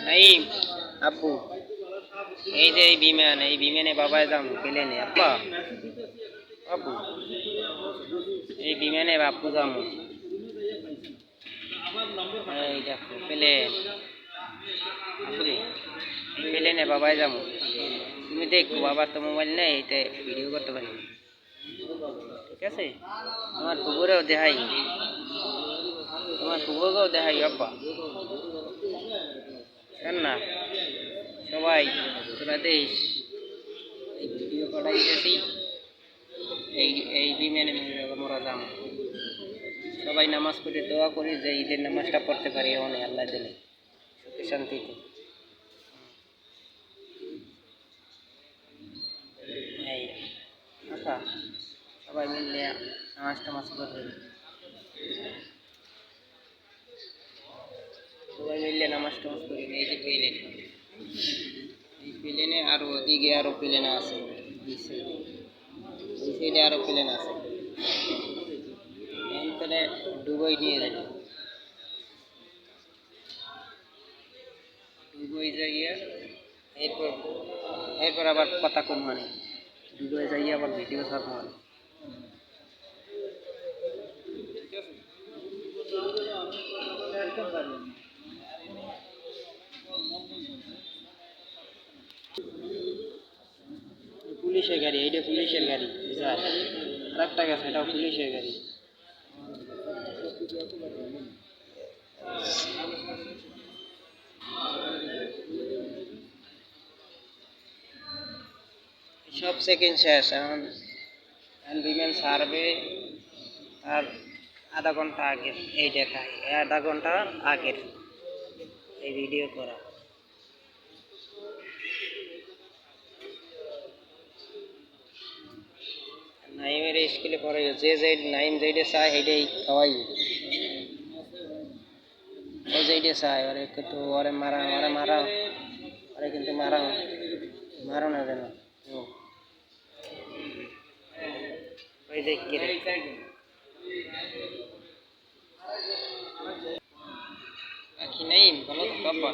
নাইম আব্বু এই যে এই বিমানে বাবায় যাম প্লেনে আব্বা আব্বু এই বিমানে বাপু যাম এই দেখো প্লেন আব্বুরে এই প্লেনে বাবায় যাম তুমি দেখো বাবার তো মোবাইল নেই এতে ভিডিও করতে পারি ঠিক আছে তোমার পুকুরেও দেখাই আব্বা কেন না সবাই তোরা দেশ এই ভিডিও করাইতেছি এই বিমানে মোরা যাম সবাই নামাজ পড়ে দোয়া করি যে ঈদের নামাজটা পড়তে পারি অনেক আল্লাহ দিলে সুখে শান্তিতে এই আচ্ছা সবাই মিললে নামাজ টামাজ করবে সবাই মিললে নামাজ টামাজ করি এই যে প্লেন এই প্লেনে আরো ওদিকে আরো প্লেন আছে এই সাইডে আরো প্লেন আছে এখানে দুবাই নিয়ে যাবে দুবাই যাইয়া এরপর এরপর আবার কথা কম মানে দুবাই যাইয়া আবার ভিডিও ছাড়বো মানে পুলিশের গাড়ি এইটা পুলিশের গাড়ি আর একটা গেছে এটাও পুলিশের গাড়ি সব সেকেন্ড শেষ এখন বিমান ছাড়বে আর আধা ঘন্টা আগের এই দেখায় আধা ঘন্টা আগের এই ভিডিও করা নাইমের স্কুলে পড়ে যে নাইম যেটা চায় সেইটাই খাওয়াই ও যেটা চায় ওরে কিন্তু ওরে মারা ওরে কিন্তু মারো না যেন ওই দেখ কি নাইম বলো তো বাবা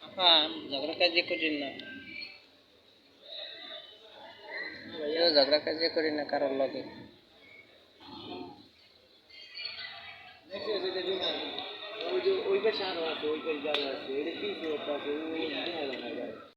আপা ঝগড়া কাজে করি না ঝগড়া কাজে করি না কারোর লগে ওই পাশে আরো আছে ওই পাশে আছে এটা কি আছে